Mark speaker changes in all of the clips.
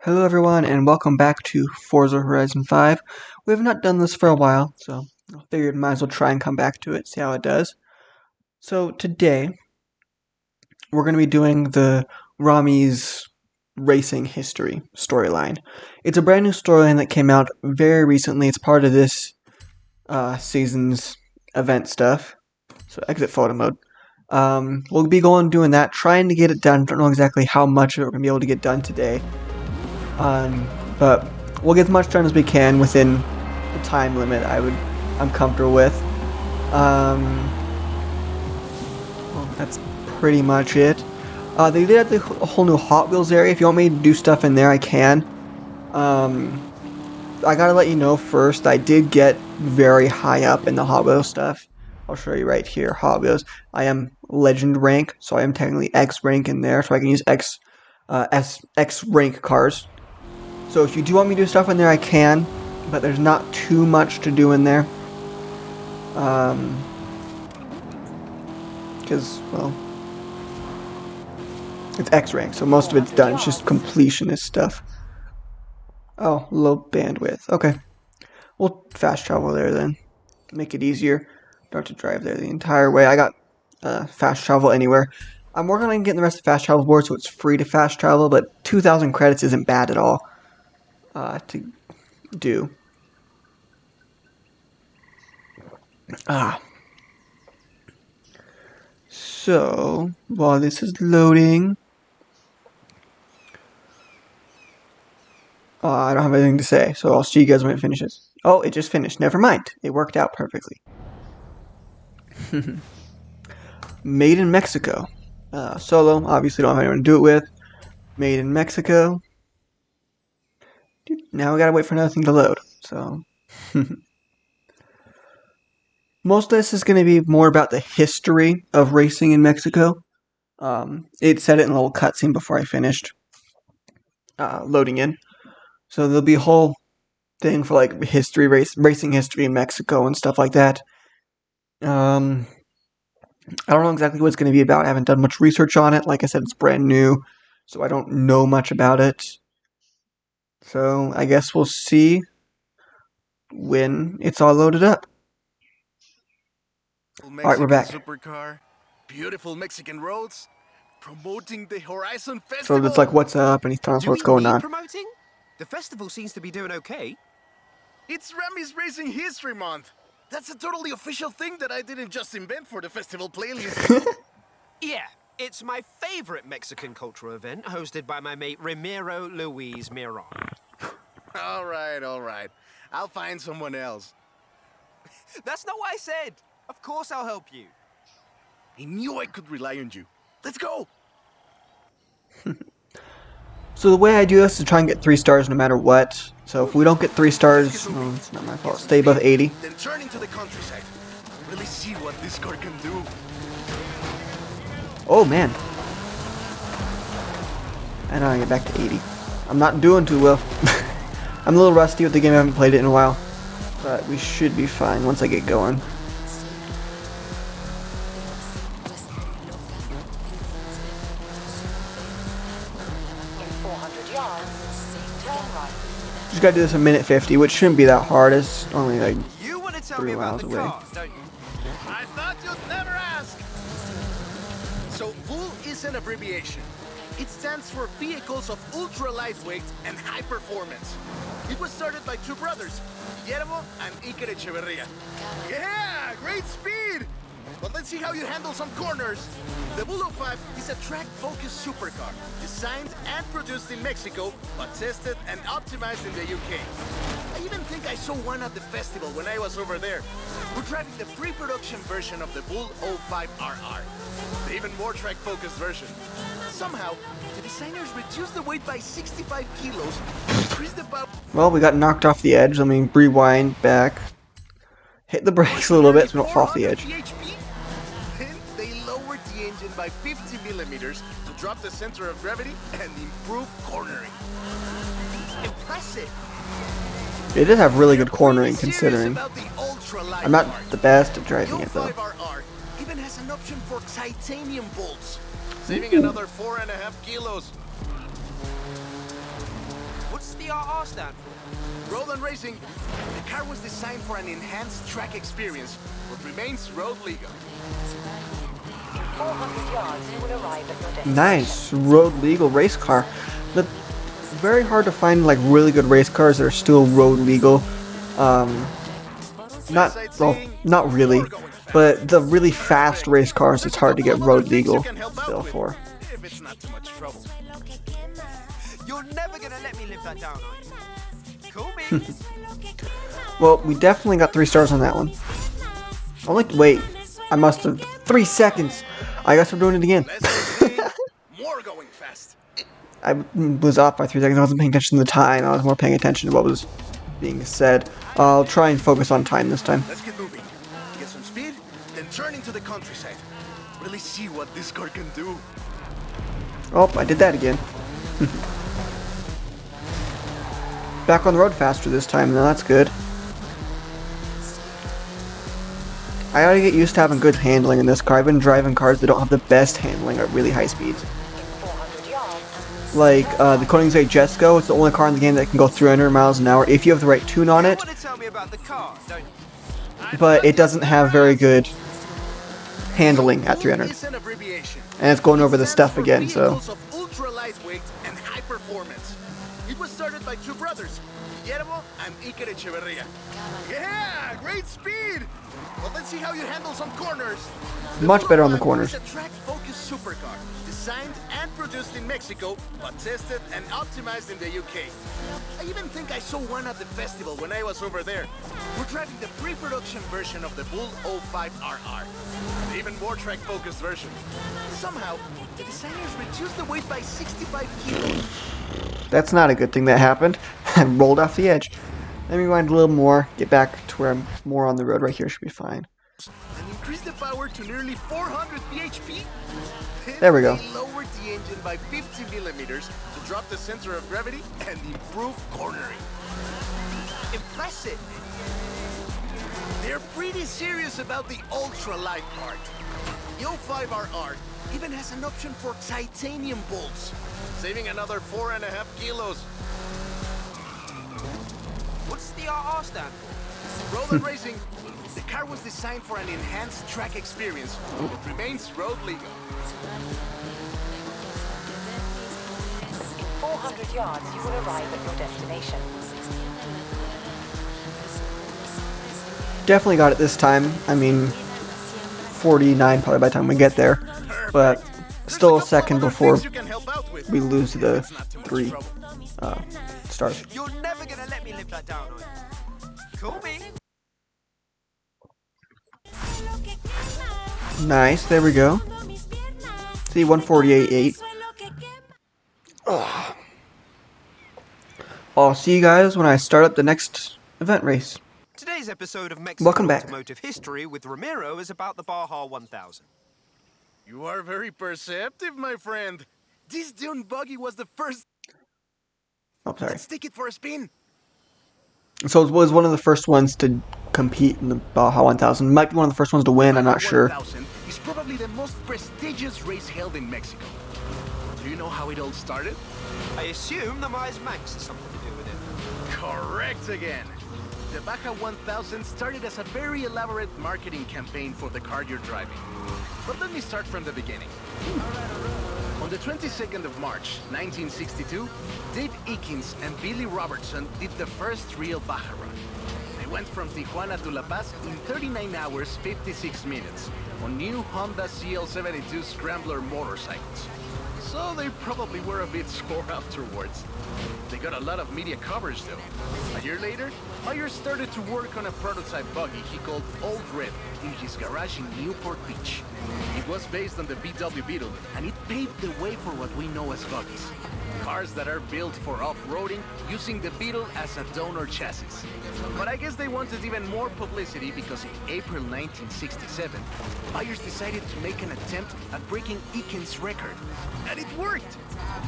Speaker 1: Hello everyone and welcome back to Forza Horizon 5. We have not done this for a while, so I figured might as well try and come back to it, see how it does. So today, we're going to be doing the Rami's racing history storyline. It's a brand new storyline that came out very recently. It's part of this season's event stuff. So exit photo mode. We'll be going doing that, trying to get it done. Don't know exactly how much of it we're going to be able to get done today. But we'll get as much done as we can within the time limit I'm comfortable with. Well, that's pretty much it. They did have the whole new Hot Wheels area. If you want me to do stuff in there, I can. I gotta let you know first, I did get very high up in the Hot Wheels stuff. I'll show you right here, Hot Wheels. I am Legend rank, so I am technically X rank in there, so I can use X rank cars. So if you do want me to do stuff in there, I can, but there's not too much to do in there. Because, well, it's X rank, so most of it's done. It's just completionist stuff. Oh, low bandwidth. Okay. We'll fast travel there then. Make it easier. Don't have to drive there the entire way. I got fast travel anywhere. I'm working on getting the rest of the fast travel board so it's free to fast travel, but 2,000 credits isn't bad at all to do. So, while this is loading, I don't have anything to say, so I'll see you guys when it finishes. Oh, it just finished. Never mind. It worked out perfectly. Made in Mexico. Solo, obviously don't have anyone to do it with. Made in Mexico. Now we gotta wait for another thing to load, so... Most of this is going to be more about the history of racing in Mexico. It said it in a little cutscene before I finished loading in. So there'll be a whole thing for like racing history in Mexico and stuff like that. I don't know exactly what it's going to be about. I haven't done much research on it. Like I said, it's brand new, so I don't know much about it. So I guess we'll see when it's all loaded up. Alright, we're back.
Speaker 2: Supercar, beautiful Mexican roads, promoting the Horizon
Speaker 1: So
Speaker 2: Festival.
Speaker 1: it's like, what's up? And he's telling us what's going on.
Speaker 3: Promoting? The festival seems to be doing okay.
Speaker 2: It's Rami's Racing History Month. That's a totally official thing that I didn't just invent for the festival playlist.
Speaker 3: Yeah, it's my favorite Mexican cultural event, hosted by my mate Ramiro Luis Miron.
Speaker 2: All right. I'll find someone else.
Speaker 3: That's not what I said. Of course I'll help you.
Speaker 2: I knew I could rely on you. Let's go!
Speaker 1: So the way I do this is try and get 3 stars no matter what. So if we don't get 3 stars, well, it's not my fault. Stay above 80.
Speaker 2: Then turn into the countryside. Really see what this car can do.
Speaker 1: Oh man. And I get back to 80. I'm not doing too well. I'm a little rusty with the game. I haven't played it in a while. But we should be fine once I get going. Just gotta do this a minute 50, which shouldn't be that hard. It's only like 3 miles away.
Speaker 2: I thought you'd never ask! So, VUL is an abbreviation. It stands for Vehicles of Ultra Lightweight and High Performance. It was started by 2 brothers, Guillermo and Iker Echeverria. Yeah, great speed! But let's see how you handle some corners. The VUL 05 is a track-focused supercar, designed and produced in Mexico, but tested and optimized in the UK. I even think I saw one at the festival when I was over there. We're driving the pre-production version of the VUL 05RR, the even more track-focused version. Somehow, the designers reduced the weight by 65 kilos, increased the power...
Speaker 1: Well, we got knocked off the edge. Let me rewind back. Hit the brakes a little bit so we don't fall off the edge.
Speaker 2: Then they lowered the engine by 50 millimeters to drop the center of gravity and improve cornering. Impressive!
Speaker 1: It did have really good cornering considering. I'm not the best at driving it though.
Speaker 2: The 05RR even has an option for titanium bolts, saving another 4.5 kilos.
Speaker 3: RR stand for?
Speaker 2: Road and racing. The car was designed for an enhanced track experience, but remains road legal.
Speaker 4: 400 yards, you will arrive at your destination.
Speaker 1: Nice road legal race car. The very hard to find like really good race cars that are still road legal. Not really, but the really fast race cars it's hard to get road legal still for.
Speaker 2: If it's not too much trouble.
Speaker 3: You're never gonna let me live that down, are you? Cool me.
Speaker 1: Well, we definitely got 3 stars on that one. Wait, I must have 3 seconds. I guess we're doing it again.
Speaker 2: More going fast.
Speaker 1: I was off by 3 seconds. I wasn't paying attention to the time. I was more paying attention to what was being said. I'll try and focus on time this time.
Speaker 2: Let's get moving. Get some speed, then turn into the countryside. Really see what this car can do.
Speaker 1: Oh, I did that again. Back on the road faster this time, though. That's good. I gotta get used to having good handling in this car. I've been driving cars that don't have the best handling at really high speeds.
Speaker 4: 400 yards.
Speaker 1: Like the Koenigsegg Jesko, it's the only car in the game that can go 300 miles an hour if you have the right tune on
Speaker 3: You
Speaker 1: it,
Speaker 3: want to tell me about the car, don't you?
Speaker 1: but it doesn't have very good handling at 300.
Speaker 2: Is an abbreviation.
Speaker 1: And it's going over the
Speaker 2: It
Speaker 1: stuff
Speaker 2: stands for
Speaker 1: again, so...
Speaker 2: Vehicles of ultra lightweight and high performance. It was started by 2 brothers, Guillermo and Iker Echeverria. Yeah, great speed! Well, let's see how you handle some corners.
Speaker 1: Much better on the corners.
Speaker 2: It's a track-focused supercar, designed and produced in Mexico, but tested and optimized in the UK. I even think I saw one at the festival when I was over there. We're driving the pre-production version of the Bull 05RR, an even more track-focused version. Somehow, the designers reduced the weight by 65 kilos.
Speaker 1: That's not a good thing that happened. I rolled off the edge. Let me rewind a little more, get back to where I'm more on the road. Right here should be fine.
Speaker 2: And increased the power to nearly 400 bhp.
Speaker 1: There we go.
Speaker 2: They lowered the engine by 50 millimeters to drop the center of gravity and improve cornering.
Speaker 3: Impressive.
Speaker 2: They're pretty serious about the ultra-light part. The 05RR even has an option for titanium bolts, saving another 4.5 kilos.
Speaker 3: What's the RR stand for?
Speaker 2: Road and racing. The car was designed for an enhanced track experience. It remains road legal.
Speaker 4: 400 yards, you will arrive at your destination.
Speaker 1: Definitely got it this time. I mean, 49 probably by the time we get there. But still a second before we lose to the 3 stars.
Speaker 3: You're never gonna let me live that down, are you? Cool me.
Speaker 1: Nice, there we go. See, 148.8. I'll see you guys when I start up the next event race.
Speaker 3: Today's episode of Mexican
Speaker 1: Welcome back.
Speaker 3: Automotive History with Ramiro is about the Baja 1000.
Speaker 2: You are very perceptive, my friend. This dune buggy was the first.
Speaker 1: Oh, sorry.
Speaker 2: Let's take it for a spin.
Speaker 1: So it was one of the first ones to compete in the Baja 1000. Might be one of the first ones to win, I'm not sure.
Speaker 2: 1000 is probably the most prestigious race held in Mexico. Do you know how it all started?
Speaker 3: I assume the Myers Manx has something to do with it.
Speaker 2: Correct again. The Baja 1000 started as a very elaborate marketing campaign for the car you're driving. But let me start from the beginning. On the 22nd of March, 1962, Dave Eakins and Billy Robertson did the first real Baja run. They went from Tijuana to La Paz in 39 hours, 56 minutes on new Honda CL72 Scrambler motorcycles. So they probably were a bit sore afterwards. They got a lot of media coverage though. A year later, Myers started to work on a prototype buggy he called Old Red in his garage in Newport Beach. It was based on the VW Beetle, and it paved the way for what we know as buggies. Cars that are built for off-roading using the Beetle as a donor chassis. But I guess they wanted even more publicity because in April 1967, Myers decided to make an attempt at breaking Eakins' record. And it worked!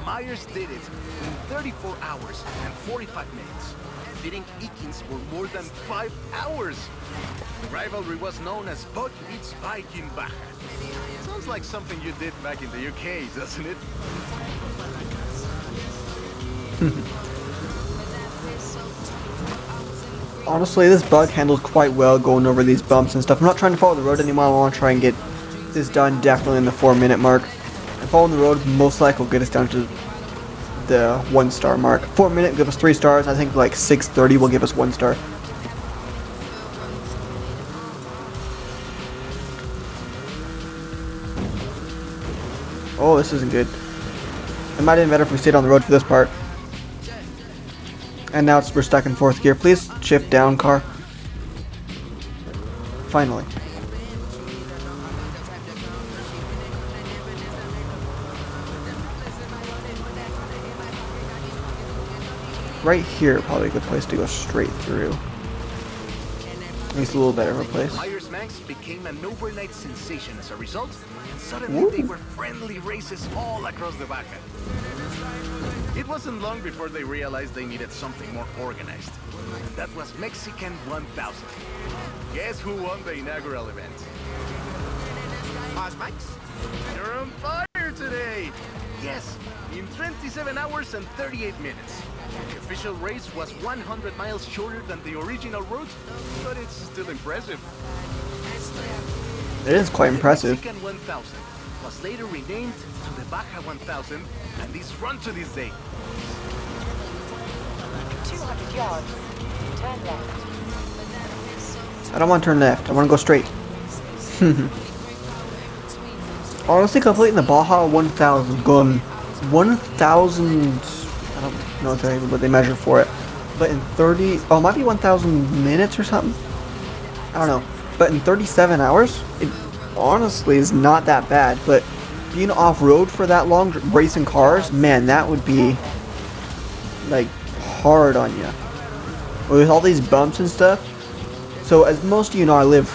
Speaker 2: Myers did it in 34 hours and 45 minutes, beating Eakins for more than 5 hours. The rivalry was known as Bug Beats Bike in Baja. Sounds like something you did back in the UK, doesn't it?
Speaker 1: Honestly, this bug handles quite well going over these bumps and stuff. I'm not trying to follow the road anymore. I want to try and get this done definitely in the 4-minute mark. And following the road most likely will get us down to the 1-star mark. 4-minute give us 3 stars. I think like 6:30 will give us 1 star. Oh, this isn't good. It might have been better if we stayed on the road for this part. And now we're stuck in 4th gear. Please shift down, car. Finally. Right here, probably a good place to go straight through. At least a little better of a place.
Speaker 2: Myers Max became an overnight sensation as a result, and suddenly they were friendly races all across the Baja. It wasn't long before they realized they needed something more organized. And that was Mexican 1000. Guess who won the inaugural event?
Speaker 3: Myers Max?
Speaker 2: You're on fire today! Yes, in 27 hours and 38 minutes. The official race was 100 miles shorter than the original route, but it's still impressive.
Speaker 1: It is quite impressive.
Speaker 2: The Mexican 1000 was later renamed to the Baja 1000 and is run to this day.
Speaker 4: 200 yards. Turn left.
Speaker 1: I don't want to turn left. I want to go straight. Honestly, completing the Baja 1000 gun. 1,000... I don't know exactly what they measure for it. But in 30... Oh, it might be 1,000 minutes or something? I don't know. But in 37 hours, it honestly is not that bad. But being off-road for that long, racing cars, man, that would be, like, hard on you. With all these bumps and stuff. So, as most of you know, I live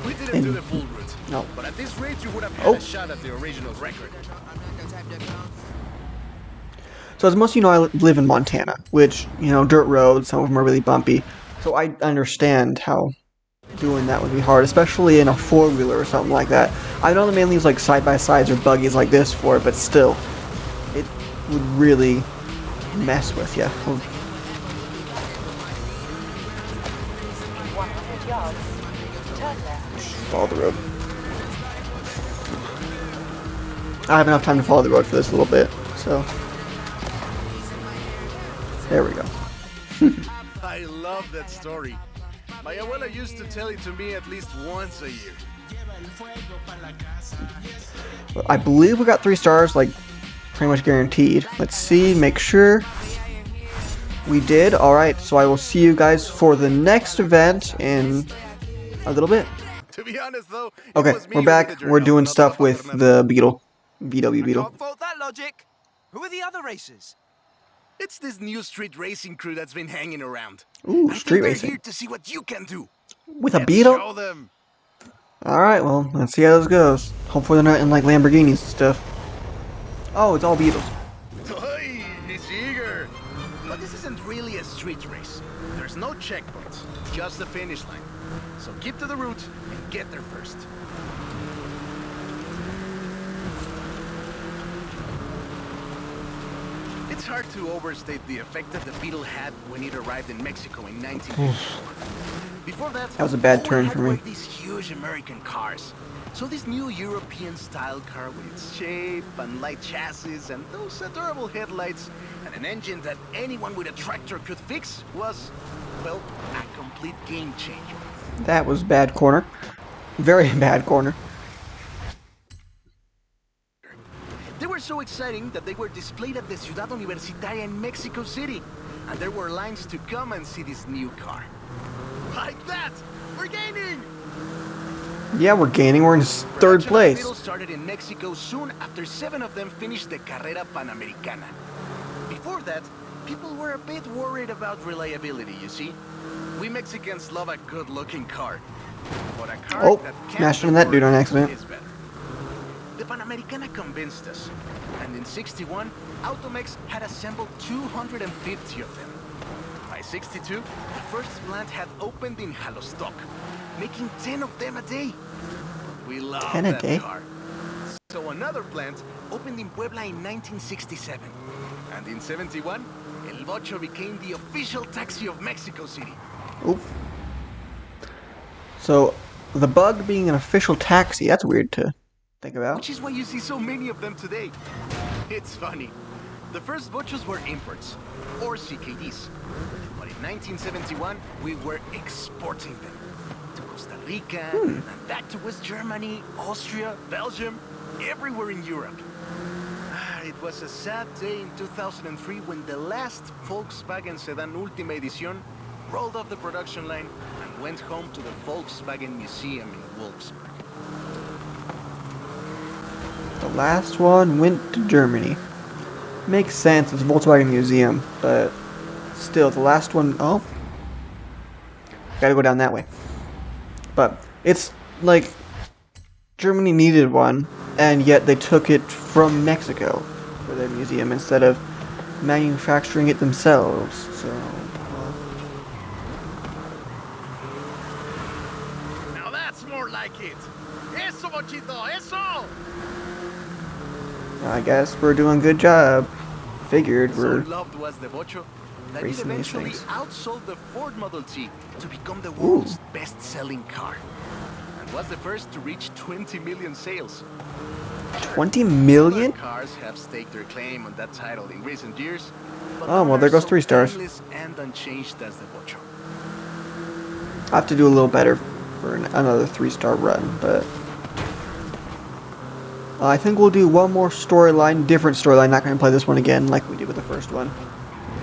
Speaker 2: We didn't do the full route.
Speaker 1: No.
Speaker 2: But at this rate, you would have had a shot at the original record.
Speaker 1: So as most of you know, I live in Montana, which, you know, dirt roads, some of them are really bumpy. So I understand how doing that would be hard, especially in a 4-wheeler or something like that. I know they mainly use like side-by-sides or buggies like this for it, but still, it would really mess with you.
Speaker 4: 100 yards. Turn left.
Speaker 1: Follow the road. I have enough time to follow the road for this little bit, so there we go.
Speaker 2: I love that story. My abuela used to tell it to me at least once a year.
Speaker 1: I believe we got 3 stars, like, pretty much guaranteed. Let's see, make sure. We did. Alright, so I will see you guys for the next event in a little bit.
Speaker 2: To be honest, though,
Speaker 1: Okay, we're back. We're doing stuff with the Beetle. VW Beetle.
Speaker 3: Can't fault that logic. Who are the other racers?
Speaker 2: It's this new street racing crew that's been hanging around.
Speaker 1: Ooh,
Speaker 2: I
Speaker 1: street
Speaker 2: think they're
Speaker 1: racing.
Speaker 2: here to see what you can do.
Speaker 1: With a
Speaker 2: Let's
Speaker 1: Beetle?
Speaker 2: show them.
Speaker 1: Alright, well, let's see how this goes. Hopefully they're not in, like, Lamborghinis and stuff. Oh, it's all Beetles.
Speaker 2: Hey, he's eager. But this isn't really a street race. There's no checkpoints, just the finish line. So keep to the route and get there first. It's hard to overstate the effect that the Beetle had when it arrived in Mexico in 1954. Before that,
Speaker 1: That was a bad
Speaker 2: all we
Speaker 1: turn
Speaker 2: had
Speaker 1: for me.
Speaker 2: were these huge American cars. So this new European-style car with its shape and light chassis and those adorable headlights and an engine that anyone with a tractor could fix was, well, a complete game changer.
Speaker 1: That was bad corner. Very bad corner.
Speaker 2: They were so exciting that they were displayed at the Ciudad Universitaria in Mexico City. And there were lines to come and see this new car. Like that! We're gaining!
Speaker 1: Yeah, we're gaining. We're in 3rd place.
Speaker 2: Beetle started in Mexico soon after 7 of them finished the Carrera Panamericana. Before that, people were a bit worried about reliability, you see. We Mexicans love a good-looking car. But a car
Speaker 1: Oh,
Speaker 2: that can't
Speaker 1: smashed into that dude on accident.
Speaker 2: is better. The Panamericana convinced us. And in 61, Automex had assembled 250 of them. By 62, the first plant had opened in Jalostoc, making 10 of them a day. We love
Speaker 1: 10 a
Speaker 2: that
Speaker 1: day?
Speaker 2: car. So another plant opened in Puebla in 1967. And in 71, El Bocho became the official taxi of Mexico City.
Speaker 1: Oop. So, the Bug being an official taxi, that's weird to think about.
Speaker 2: Which is why you see so many of them today. It's funny. The first bochos were imports, or CKDs. But in 1971, we were exporting them to Costa Rica, and back to West Germany, Austria, Belgium, everywhere in Europe. It was a sad day in 2003 when the last Volkswagen sedan Ultima Edition rolled off the production line and went home to the Volkswagen Museum in Wolfsburg.
Speaker 1: The last one went to Germany. Makes sense, it's a Volkswagen Museum, but still, the last one, oh. Gotta go down that way. But, it's like, Germany needed one, and yet they took it from Mexico for their museum instead of manufacturing it themselves, so...
Speaker 2: Now that's more like it! Eso, Bochito, eso!
Speaker 1: I guess we're doing a good job. Figured
Speaker 2: So
Speaker 1: we're
Speaker 2: loved was the Bocho that it
Speaker 1: racing these
Speaker 2: eventually
Speaker 1: things.
Speaker 2: outsold the Ford Model T to become the world's best-selling car, and was the first to reach 20 million sales.
Speaker 1: 20 million?
Speaker 2: Other cars have staked their claim on that title in recent years, but
Speaker 1: Oh, well,
Speaker 2: none
Speaker 1: there
Speaker 2: are
Speaker 1: goes
Speaker 2: so
Speaker 1: 3 stars.
Speaker 2: timeless and unchanged as the Bocho.
Speaker 1: I have to do a little better for another 3-star run, but... I think we'll do one more storyline, different storyline, not going to play this one again like we did with the first one.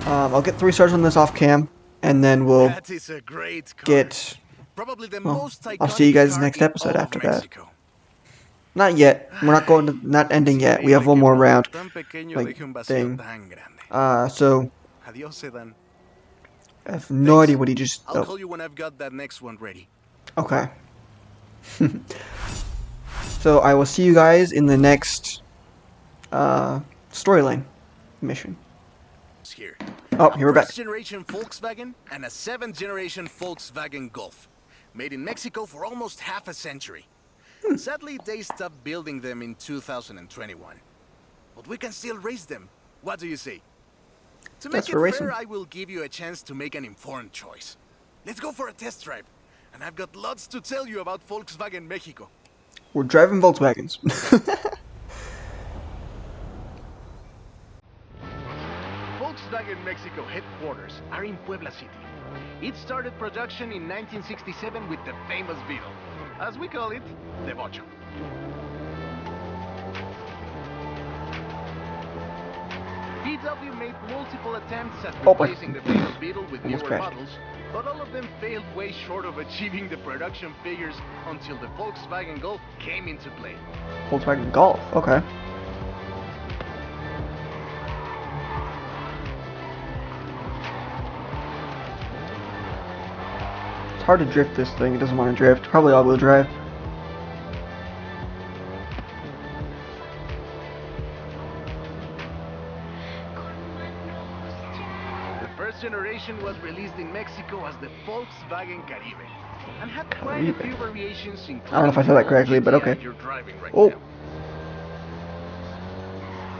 Speaker 1: I'll get 3 stars on this off cam, and then we'll
Speaker 2: That is a great car.
Speaker 1: get...
Speaker 2: Probably the
Speaker 1: Well,
Speaker 2: most iconic
Speaker 1: I'll see you guys
Speaker 2: car
Speaker 1: next
Speaker 2: in
Speaker 1: episode
Speaker 2: all of
Speaker 1: after that.
Speaker 2: Mexico.
Speaker 1: Not yet. We're not going to... Not ending yet. We have one more round.
Speaker 2: Tan pequeño
Speaker 1: Like,
Speaker 2: deja un vacío
Speaker 1: thing.
Speaker 2: tan grande.
Speaker 1: So...
Speaker 2: Adiós, sedan.
Speaker 1: I have no
Speaker 2: Thanks.
Speaker 1: idea what he just...
Speaker 2: I'll
Speaker 1: Oh,
Speaker 2: call you when I've got that next one ready.
Speaker 1: okay. So I will see you guys in the next storyline mission.
Speaker 2: Here.
Speaker 1: Oh, here we're back.
Speaker 2: First generation Volkswagen and a 7th generation Volkswagen Golf. Made in Mexico for almost half a century. Sadly, they stopped building them in 2021. But we can still race them. What do you say? To
Speaker 1: That's
Speaker 2: make
Speaker 1: for
Speaker 2: it
Speaker 1: racing.
Speaker 2: fair, I will give you a chance to make an informed choice. Let's go for a test drive. And I've got lots to tell you about Volkswagen Mexico.
Speaker 1: We're driving Volkswagens.
Speaker 2: Volkswagen Mexico headquarters are in Puebla City. It started production in 1967 with the famous Beetle. As we call it, the Bocho. VW made multiple attempts at
Speaker 1: Oh, boy.
Speaker 2: replacing the famous Beetle with
Speaker 1: Almost
Speaker 2: newer
Speaker 1: crashed.
Speaker 2: models, but all of them failed way short of achieving the production figures until the Volkswagen Golf came into play.
Speaker 1: Volkswagen Golf. Okay. It's hard to drift this thing. It doesn't want to drift. Probably all-wheel drive.
Speaker 2: The first generation was released in Mexico as the Volkswagen Caribe and had quite a
Speaker 1: Caribe.
Speaker 2: few variations, including
Speaker 1: I don't know if I said that correctly, but
Speaker 2: GTI
Speaker 1: okay.
Speaker 2: you're driving right
Speaker 1: Oh.
Speaker 2: now.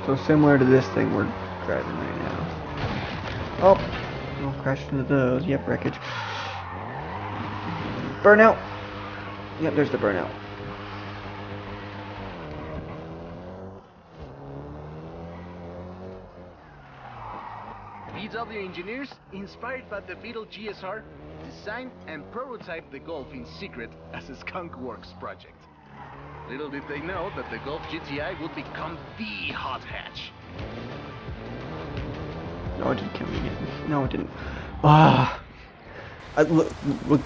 Speaker 1: So similar to this thing we're driving right now. Oh, we'll crash into those. Yep, wreckage. Burnout. Yep, there's the burnout.
Speaker 2: VW engineers, inspired by the Beetle GSR, designed and prototyped the Golf in secret as a Skunk Works project. Little did they know that the Golf GTI would become the hot hatch.
Speaker 1: No, it didn't kill me yet. No, it didn't. Ah. Look,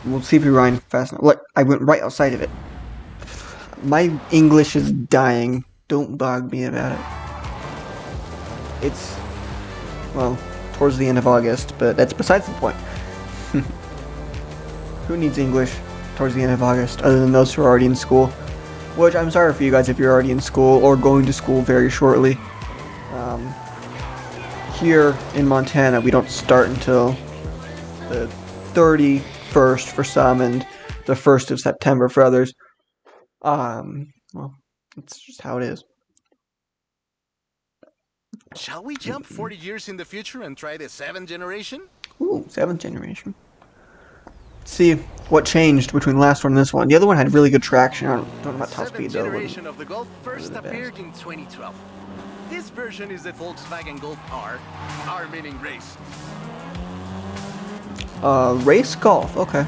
Speaker 1: we'll see if we run fast enough. Look, I went right outside of it. My English is dying. Don't bug me about it. It's, well, towards the end of August, but that's besides the point. Who needs English towards the end of August, other than those who are already in school? Which, I'm sorry for you guys if you're already in school or going to school very shortly. Here in Montana, we don't start until the 31st for some and the 1st of September for others. Well, it's just how it is.
Speaker 2: Shall we jump 40 years in the future and try the 7th generation?
Speaker 1: Ooh, 7th generation. see what changed between the last one and this one. The other one had really good traction. I don't know about top
Speaker 2: Seventh
Speaker 1: speed though.
Speaker 2: generation of the Golf first
Speaker 1: the best.
Speaker 2: appeared in 2012. This version is the Volkswagen Golf R, R meaning race.
Speaker 1: Race golf. Okay.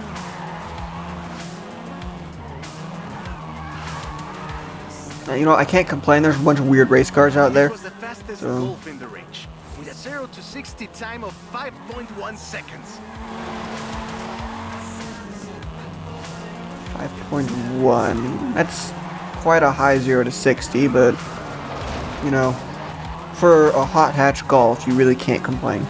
Speaker 1: You know, I can't complain. There's a bunch of weird race cars out there.
Speaker 2: This was the fastest Golf in the range, with a 0 to 60 time of 5.1 seconds.
Speaker 1: 5.1. That's quite a high 0 to 60, but you know, for a hot hatch Golf, you really can't complain.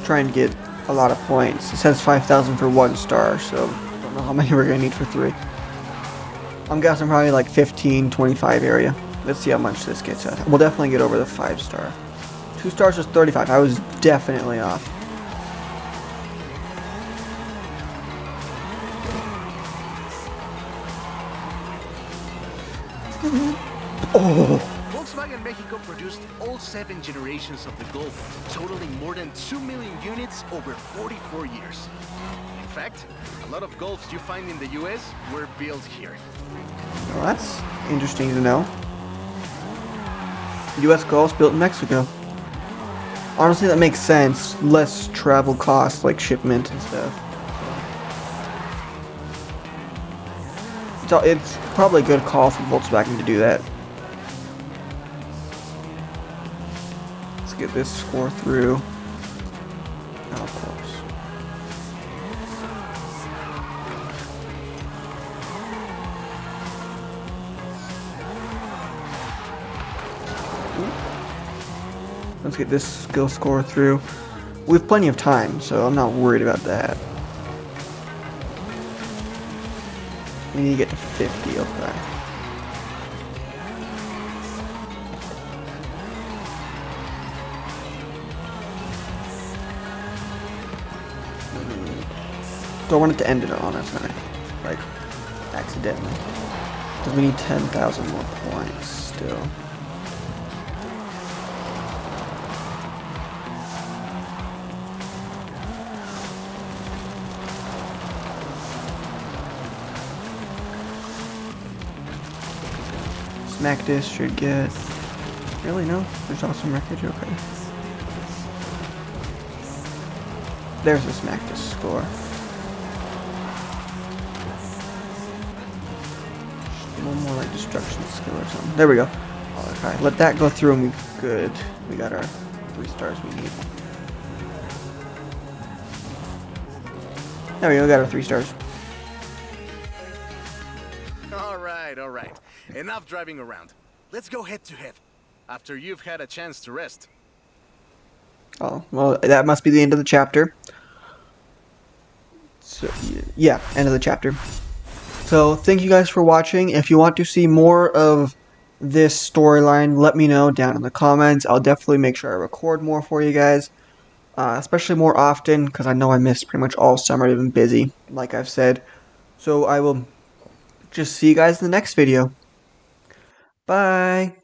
Speaker 1: Trying to get a lot of points. It says 5,000 for 1 star, so I don't know how many we're gonna need for 3. I'm guessing probably like 15, 25 area. Let's see how much this gets us. We'll definitely get over the 5 star. 2 stars was 35. I was definitely off. Oh!
Speaker 2: Volkswagen Mexico produced all 7 generations of the Golf, totaling more than 2 million units over 44 years. In fact, a lot of Golfs you find in the US were built here.
Speaker 1: Well, that's interesting to know. US Golfs built in Mexico. Honestly, that makes sense. Less travel costs, like shipment and stuff. So it's probably a good call for Volkswagen to do that. Let's get this score through. Oh, of course. Let's get this skill score through. We have plenty of time, so I'm not worried about that. We need to get to 50, okay. Do I want it to end it on us, right? Like, accidentally. Because we need 10,000 more points still. Smack this should get... Really? No? There's awesome wreckage? Okay. There's the smack this score. One more like destruction skill or something. There we go. Okay, let that go through and we're good. We got our 3 stars we need. There we go, we got our 3 stars.
Speaker 2: All right. Enough driving around. Let's go head to head, after you've had a chance to rest.
Speaker 1: Oh, well, that must be the end of the chapter. So, yeah, end of the chapter. So, thank you guys for watching. If you want to see more of this storyline, let me know down in the comments. I'll definitely make sure I record more for you guys. Especially more often, because I know I missed pretty much all summer. I've been busy, like I've said. So, I will just see you guys in the next video. Bye!